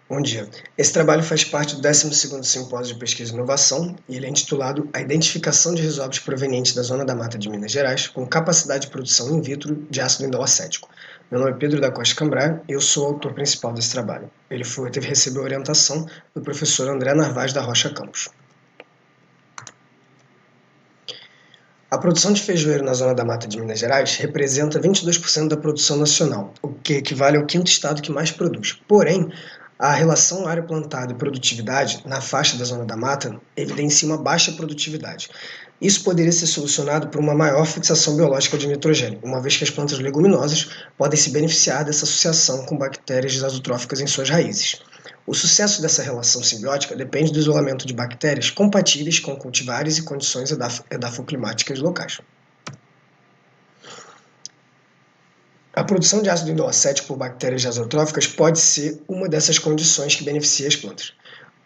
Bom dia. Esse trabalho faz parte do 12º Simpósio de Pesquisa e Inovação e ele é intitulado A Identificação de Resorvos Provenientes da Zona da Mata de Minas Gerais com capacidade de produção in vitro de ácido indol-acético. Meu nome é Pedro da Costa Cambrai e eu sou o autor principal desse trabalho. Ele recebeu orientação do professor André Narvaz da Rocha Campos. A produção de feijoeiro na Zona da Mata de Minas Gerais representa 22% da produção nacional, o que equivale ao quinto estado que mais produz. Porém, a relação área plantada e produtividade na faixa da Zona da Mata evidencia uma baixa produtividade. Isso poderia ser solucionado por uma maior fixação biológica de nitrogênio, uma vez que as plantas leguminosas podem se beneficiar dessa associação com bactérias azotróficas em suas raízes. O sucesso dessa relação simbiótica depende do isolamento de bactérias compatíveis com cultivares e condições edafoclimáticas locais. A produção de ácido indol-acético por bactérias azotróficas pode ser uma dessas condições que beneficia as plantas.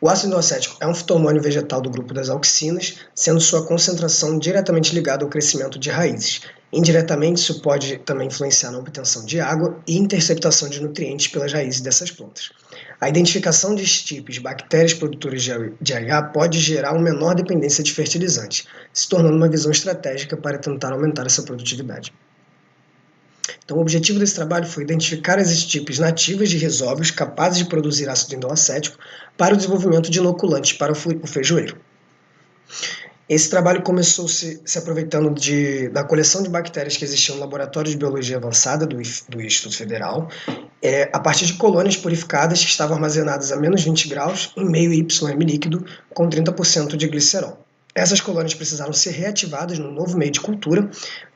O ácido indol-acético é um fitohormônio vegetal do grupo das auxinas, sendo sua concentração diretamente ligada ao crescimento de raízes. Indiretamente, isso pode também influenciar na obtenção de água e interceptação de nutrientes pelas raízes dessas plantas. A identificação de estípios de bactérias produtoras de AIA pode gerar uma menor dependência de fertilizantes, se tornando uma visão estratégica para tentar aumentar essa produtividade. Então, o objetivo desse trabalho foi identificar as estípies nativas de resóvios capazes de produzir ácido indol-acético para o desenvolvimento de inoculantes para o feijoeiro. Esse trabalho começou se aproveitando da coleção de bactérias que existiam no Laboratório de Biologia Avançada do Instituto Federal, a partir de colônias purificadas que estavam armazenadas a menos 20 graus em meio YM líquido com 30% de glicerol. Essas colônias precisaram ser reativadas num novo meio de cultura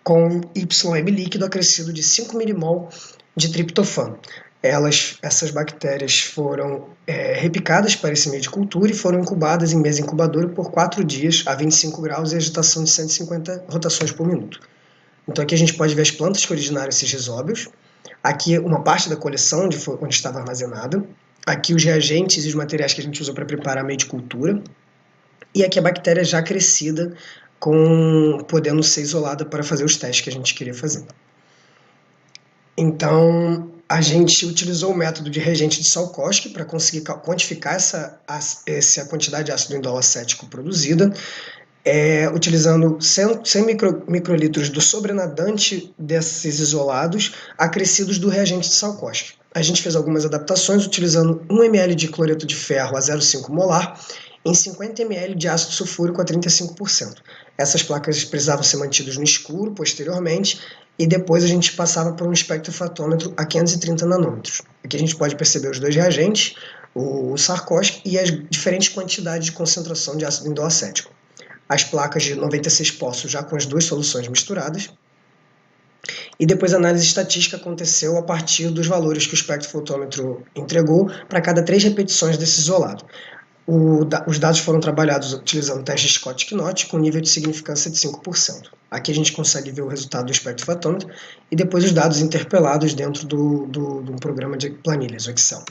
com YM líquido acrescido de 5 milimol de triptofano. Essas bactérias foram repicadas para esse meio de cultura e foram incubadas em mesa incubadora por 4 dias a 25 graus e agitação de 150 rotações por minuto. Então aqui a gente pode ver as plantas que originaram esses resóbios. Aqui uma parte da coleção onde estava armazenada. Aqui os reagentes e os materiais que a gente usou para preparar meio de cultura. E aqui a bactéria já crescida, podendo ser isolada para fazer os testes que a gente queria fazer. Então, a gente utilizou o método de reagente de Salkowski para conseguir quantificar essa quantidade de ácido indol-acético produzida, utilizando 100 microlitros do sobrenadante desses isolados acrescidos do reagente de Salkowski. A gente fez algumas adaptações utilizando 1 ml de cloreto de ferro a 0,5 molar em 50 ml de ácido sulfúrico a 35%. Essas placas precisavam ser mantidas no escuro posteriormente e depois a gente passava por um espectrofatômetro a 530 nanômetros. Aqui a gente pode perceber os dois reagentes, o Salkowski e as diferentes quantidades de concentração de ácido indol-acético. As placas de 96 poços já com as duas soluções misturadas. E depois a análise estatística aconteceu a partir dos valores que o espectrofotômetro entregou para cada 3 repetições desse isolado. Os dados foram trabalhados utilizando o teste Scott-Knott com nível de significância de 5%. Aqui a gente consegue ver o resultado do espectrofatômetro e depois os dados interpelados dentro de um programa de planilhas, o Excel.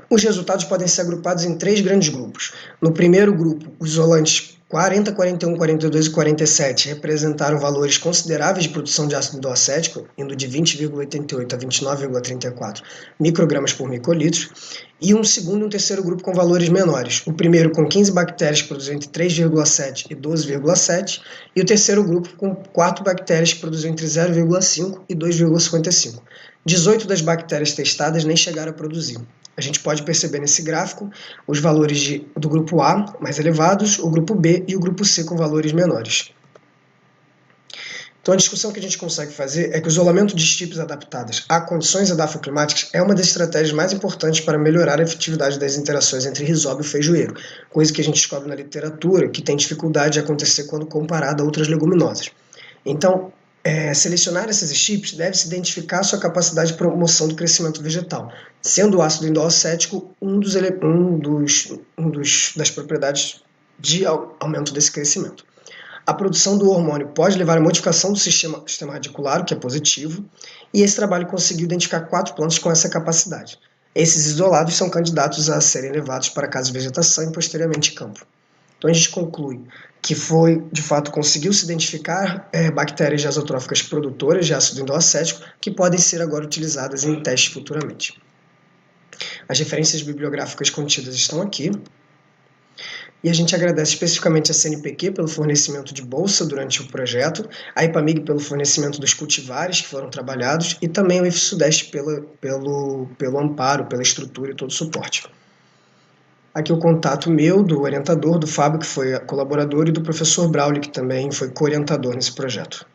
Os resultados podem ser agrupados em 3 grandes grupos. No primeiro grupo, os isolantes 40, 41, 42 e 47 representaram valores consideráveis de produção de ácido indol-acético, indo de 20,88 a 29,34 microgramas por microlitro, e um segundo e um terceiro grupo com valores menores. O primeiro com 15 bactérias que produziam entre 3,7 e 12,7, e o terceiro grupo com 4 bactérias que produziam entre 0,5 e 2,55. 18 das bactérias testadas nem chegaram a produzir. A gente pode perceber nesse gráfico os valores do grupo A mais elevados, o grupo B e o grupo C com valores menores. Então a discussão que a gente consegue fazer é que o isolamento de estípios adaptadas a condições edafoclimáticas é uma das estratégias mais importantes para melhorar a efetividade das interações entre risóbio e feijoeiro, coisa que a gente descobre na literatura que tem dificuldade de acontecer quando comparada a outras leguminosas. Então, selecionar esses estípios deve-se identificar sua capacidade de promoção do crescimento vegetal, sendo o ácido indol-acético das propriedades de aumento desse crescimento. A produção do hormônio pode levar à modificação do sistema radicular, o que é positivo, e esse trabalho conseguiu identificar 4 plantas com essa capacidade. Esses isolados são candidatos a serem levados para casa de vegetação e posteriormente campo. Então a gente conclui que de fato, conseguiu-se identificar bactérias azotróficas produtoras de ácido indol-acético que podem ser agora utilizadas em testes futuramente. As referências bibliográficas contidas estão aqui. E a gente agradece especificamente a CNPq pelo fornecimento de bolsa durante o projeto, a IPAMIG pelo fornecimento dos cultivares que foram trabalhados e também o IFSudeste pelo amparo, pela estrutura e todo o suporte. Aqui o contato meu, do orientador, do Fábio, que foi colaborador, e do professor Brauli, que também foi co-orientador nesse projeto.